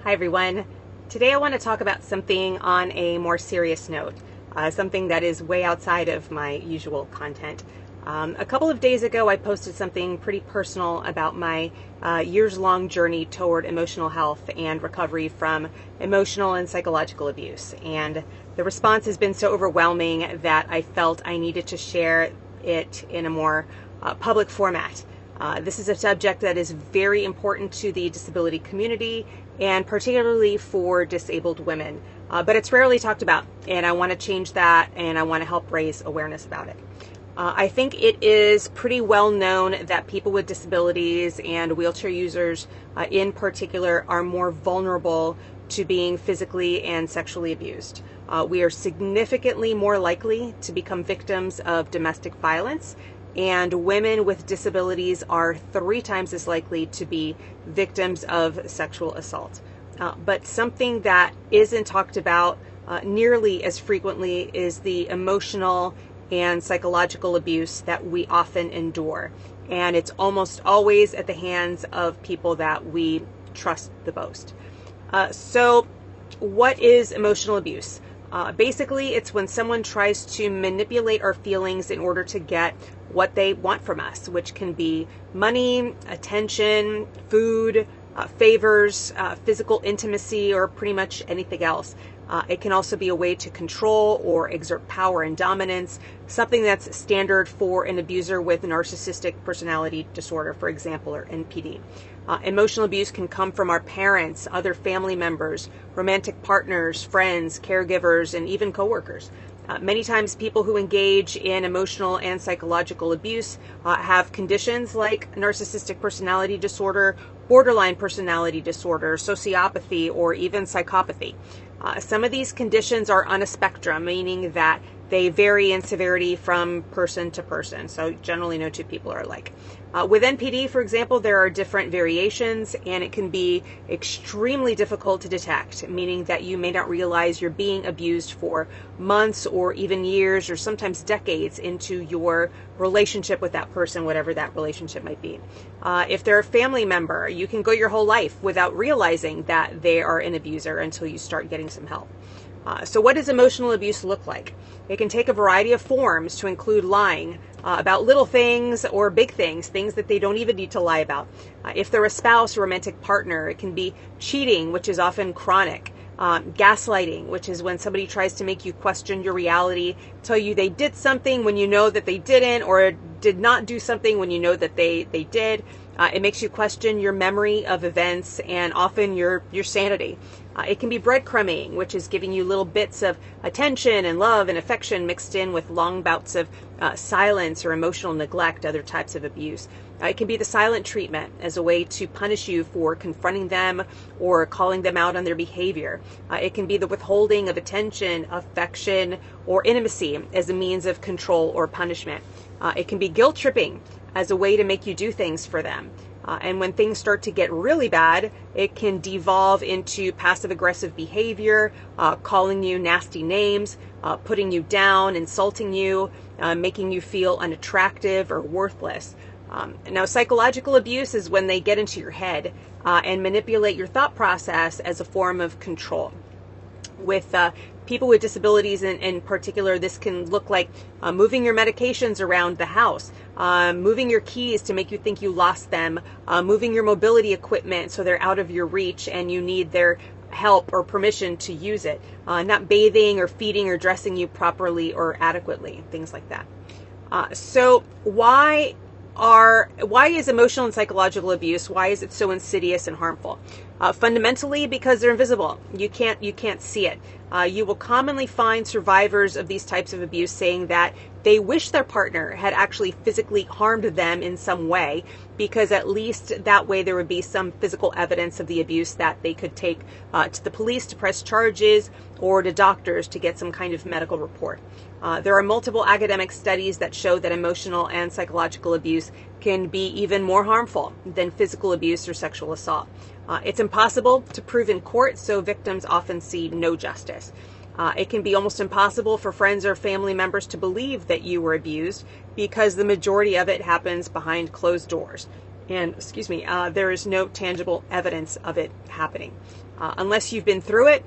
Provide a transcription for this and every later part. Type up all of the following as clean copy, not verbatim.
Hi everyone. Today I want to talk about something on a more serious note, something that is way outside of my usual content. A couple of days ago I posted something pretty personal about my years-long journey toward emotional health and recovery from emotional and psychological abuse. And the response has been so overwhelming that I felt I needed to share it in a more public format. This is a subject that is very important to the disability community and particularly for disabled women. But it's rarely talked about, and I want to change that, and I want to help raise awareness about it. I think it is pretty well known that people with disabilities and wheelchair users in particular are more vulnerable to being physically and sexually abused. We are significantly more likely to become victims of domestic violence, and women with disabilities are 3 times as likely to be victims of sexual assault. But something that isn't talked about nearly as frequently is the emotional and psychological abuse that we often endure. And it's almost always at the hands of people that we trust the most. So what is emotional abuse? Basically, it's when someone tries to manipulate our feelings in order to get what they want from us, which can be money, attention, food, favors, physical intimacy, or pretty much anything else. It can also be a way to control or exert power and dominance, something that's standard for an abuser with narcissistic personality disorder, for example, or NPD. Emotional abuse can come from our parents, other family members, romantic partners, friends, caregivers, and even coworkers. Many times people who engage in emotional and psychological abuse have conditions like narcissistic personality disorder, borderline personality disorder, sociopathy, or even psychopathy. Some of these conditions are on a spectrum, meaning that they vary in severity from person to person, so generally no two people are alike. With NPD, for example, there are different variations, and it can be extremely difficult to detect, meaning that you may not realize you're being abused for months or even years or sometimes decades into your relationship with that person, whatever that relationship might be. If they're a family member, you can go your whole life without realizing that they are an abuser until you start getting some help. So what does emotional abuse look like? It can take a variety of forms to include lying about little things or big things, things that they don't even need to lie about. If they're a spouse or romantic partner, it can be cheating, which is often chronic. Gaslighting, which is when somebody tries to make you question your reality, tell you they did something when you know that they didn't, or did not do something when you know that they did. It makes you question your memory of events and often your sanity. It can be breadcrumbing, which is giving you little bits of attention and love and affection mixed in with long bouts of silence or emotional neglect, other types of abuse. It can be the silent treatment as a way to punish you for confronting them or calling them out on their behavior. It can be the withholding of attention, affection, or intimacy as a means of control or punishment. It can be guilt tripping as a way to make you do things for them. And when things start to get really bad, it can devolve into passive-aggressive behavior, calling you nasty names, putting you down, insulting you, making you feel unattractive or worthless. Now, psychological abuse is when they get into your head and manipulate your thought process as a form of control. With people with disabilities in particular, this can look like moving your medications around the house, moving your keys to make you think you lost them, moving your mobility equipment so they're out of your reach and you need their help or permission to use it, not bathing or feeding or dressing you properly or adequately, things like that. So why is emotional and psychological abuse, why is it so insidious and harmful? Fundamentally, because they're invisible. You can't see it. You will commonly find survivors of these types of abuse saying that they wish their partner had actually physically harmed them in some way, because at least that way there would be some physical evidence of the abuse that they could take to the police to press charges or to doctors to get some kind of medical report. There are multiple academic studies that show that emotional and psychological abuse can be even more harmful than physical abuse or sexual assault. It's impossible to prove in court, so victims often see no justice. It can be almost impossible for friends or family members to believe that you were abused because the majority of it happens behind closed doors. And, there is no tangible evidence of it happening. Unless you've been through it,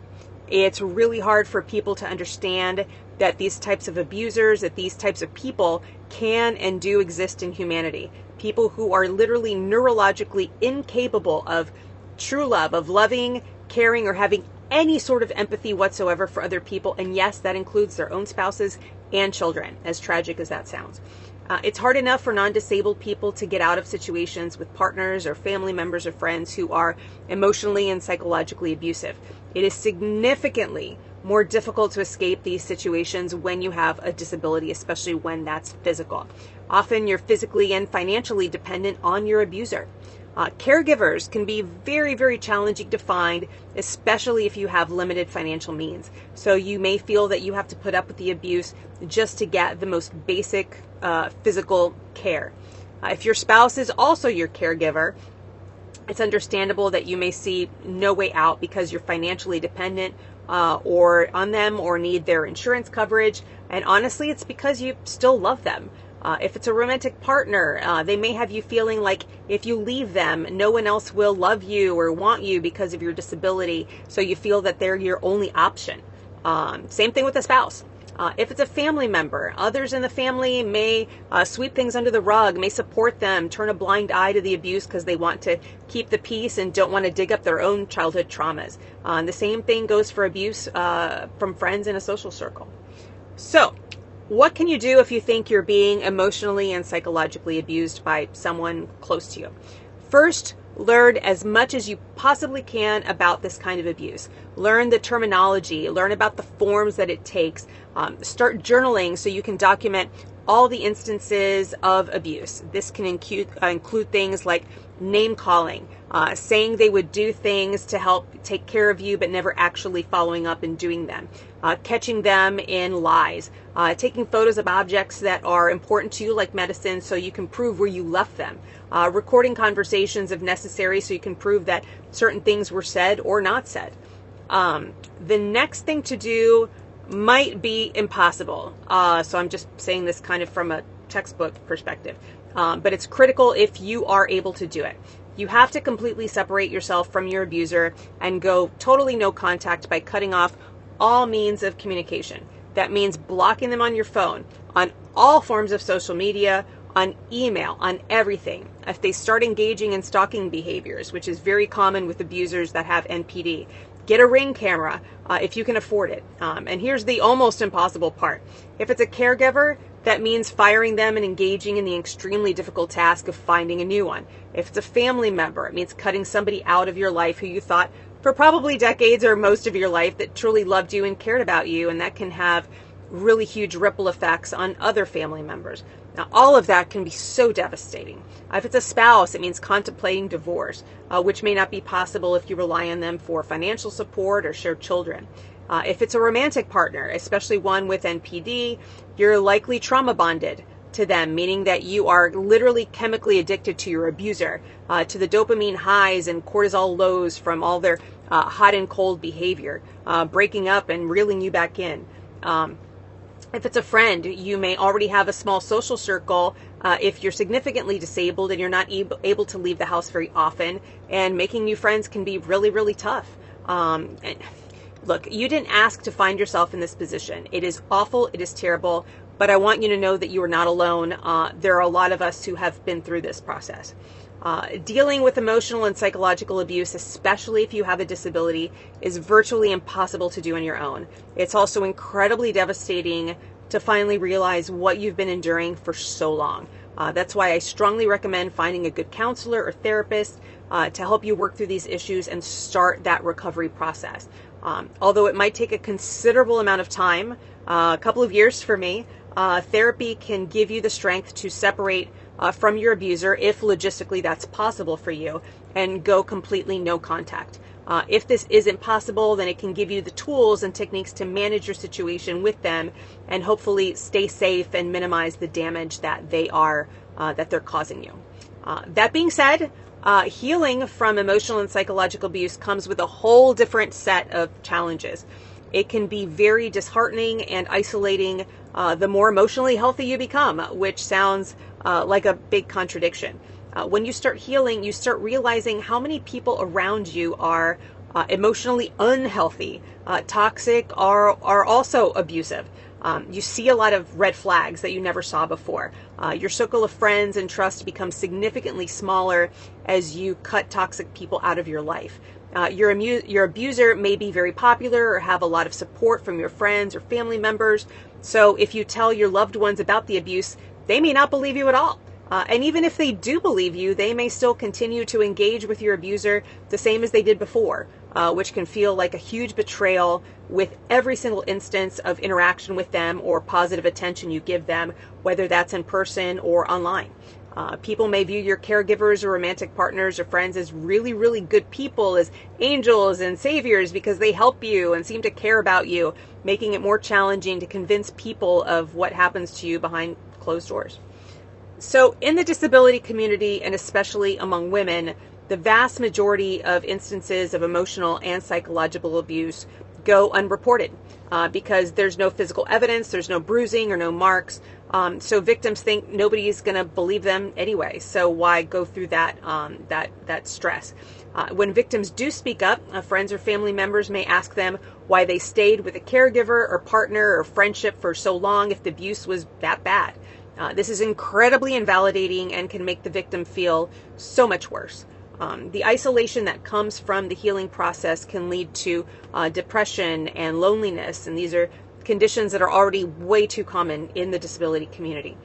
it's really hard for people to understand that these types of abusers, that these types of people can and do exist in humanity. People who are literally neurologically incapable of true love, of loving, caring, or having any sort of empathy whatsoever for other people. And yes, that includes their own spouses and children, as tragic as that sounds. It's hard enough for non-disabled people to get out of situations with partners or family members or friends who are emotionally and psychologically abusive. It is significantly more difficult to escape these situations when you have a disability, especially when that's physical. Often you're physically and financially dependent on your abuser. Caregivers can be very, very challenging to find, especially if you have limited financial means. So you may feel that you have to put up with the abuse just to get the most basic physical care. If your spouse is also your caregiver, it's understandable that you may see no way out because you're financially dependent or on them or need their insurance coverage. And honestly, it's because you still love them. If it's a romantic partner, they may have you feeling like if you leave them, no one else will love you or want you because of your disability. So you feel that they're your only option. Same thing with a spouse. If it's a family member, others in the family may sweep things under the rug, may support them, turn a blind eye to the abuse because they want to keep the peace and don't want to dig up their own childhood traumas. And the same thing goes for abuse from friends in a social circle. So, what can you do if you think you're being emotionally and psychologically abused by someone close to you? First, learn as much as you possibly can about this kind of abuse. Learn the terminology, learn about the forms that it takes. Start journaling so you can document all the instances of abuse. This can include things like name calling, saying they would do things to help take care of you but never actually following up and doing them, catching them in lies, taking photos of objects that are important to you like medicine so you can prove where you left them, recording conversations if necessary so you can prove that certain things were said or not said. The next thing to do might be impossible. So I'm just saying this kind of from a textbook perspective. But it's critical if you are able to do it. You have to completely separate yourself from your abuser and go totally no contact by cutting off all means of communication. That means blocking them on your phone, on all forms of social media, on email, on everything. If they start engaging in stalking behaviors, which is very common with abusers that have NPD, get a Ring camera if you can afford it. And here's the almost impossible part. If it's a caregiver, that means firing them and engaging in the extremely difficult task of finding a new one. If it's a family member, it means cutting somebody out of your life who you thought for probably decades or most of your life that truly loved you and cared about you, and that can have really huge ripple effects on other family members. Now, all of that can be so devastating. If it's a spouse, it means contemplating divorce, which may not be possible if you rely on them for financial support or share children. If it's a romantic partner, especially one with NPD, you're likely trauma bonded to them, meaning that you are literally chemically addicted to your abuser, to the dopamine highs and cortisol lows from all their hot and cold behavior, breaking up and reeling you back in. If it's a friend, you may already have a small social circle if you're significantly disabled and you're not able to leave the house very often, and making new friends can be really, really tough. Look, you didn't ask to find yourself in this position. It is awful. It is terrible. But I want you to know that you are not alone. There are a lot of us who have been through this process. Dealing with emotional and psychological abuse, especially if you have a disability, is virtually impossible to do on your own. It's also incredibly devastating to finally realize what you've been enduring for so long. That's why I strongly recommend finding a good counselor or therapist to help you work through these issues and start that recovery process. Although it might take a considerable amount of time, a couple of years for me, therapy can give you the strength to separate from your abuser, if logistically that's possible for you, and go completely no contact. If this isn't possible, then it can give you the tools and techniques to manage your situation with them and hopefully stay safe and minimize the damage that they're causing you. That being said, healing from emotional and psychological abuse comes with a whole different set of challenges. It can be very disheartening and isolating the more emotionally healthy you become, which sounds like a big contradiction. When you start healing, you start realizing how many people around you are emotionally unhealthy, toxic, are also abusive. You see a lot of red flags that you never saw before. Your circle of friends and trust becomes significantly smaller as you cut toxic people out of your life. Your abuser may be very popular or have a lot of support from your friends or family members. So if you tell your loved ones about the abuse, they may not believe you at all. And even if they do believe you, they may still continue to engage with your abuser the same as they did before, which can feel like a huge betrayal with every single instance of interaction with them or positive attention you give them, whether that's in person or online. People may view your caregivers or romantic partners or friends as really, really good people, as angels and saviors, because they help you and seem to care about you, making it more challenging to convince people of what happens to you behind closed doors. So in the disability community, and especially among women, the vast majority of instances of emotional and psychological abuse go unreported because there's no physical evidence, there's no bruising or no marks. So victims think nobody's going to believe them anyway. So why go through that stress? When victims do speak up, friends or family members may ask them why they stayed with a caregiver or partner or friendship for so long if the abuse was that bad. This is incredibly invalidating and can make the victim feel so much worse. The isolation that comes from the healing process can lead to depression and loneliness, and these are conditions that are already way too common in the disability community.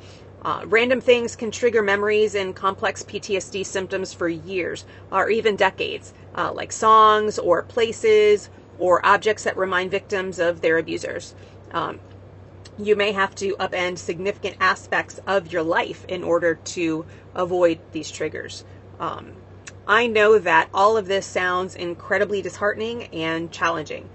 Random things can trigger memories and complex PTSD symptoms for years or even decades, like songs or places or objects that remind victims of their abusers. You may have to upend significant aspects of your life in order to avoid these triggers. I know that all of this sounds incredibly disheartening and challenging.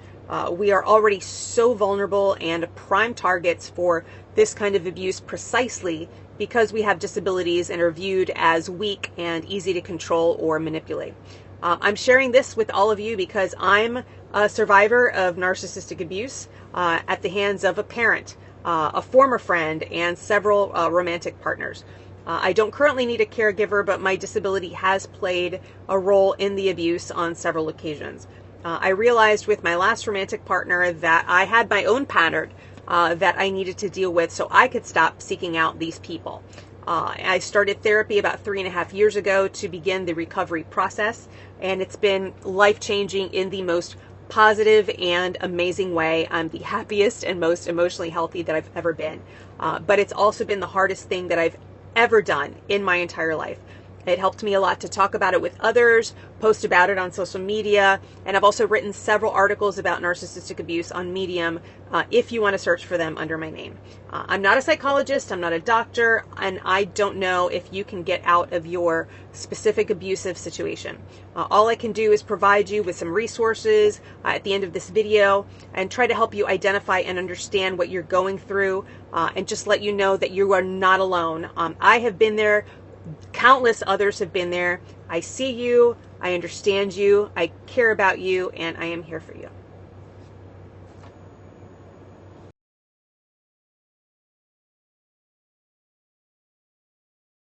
We are already so vulnerable and prime targets for this kind of abuse precisely because we have disabilities and are viewed as weak and easy to control or manipulate. I'm sharing this with all of you because I'm a survivor of narcissistic abuse at the hands of a parent, a former friend, and several romantic partners. I don't currently need a caregiver, but my disability has played a role in the abuse on several occasions. I realized with my last romantic partner that I had my own pattern that I needed to deal with so I could stop seeking out these people. I started therapy about 3.5 years ago to begin the recovery process, and it's been life-changing in the most positive and amazing way. I'm the happiest and most emotionally healthy that I've ever been. But it's also been the hardest thing that I've ever done in my entire life. It helped me a lot to talk about it with others, post about it on social media, and I've also written several articles about narcissistic abuse on Medium if you want to search for them under my name. I'm not a psychologist, I'm not a doctor, and I don't know if you can get out of your specific abusive situation. All I can do is provide you with some resources at the end of this video and try to help you identify and understand what you're going through and just let you know that you are not alone. I have been there. Countless others have been there. I see you, I understand you, I care about you, and I am here for you.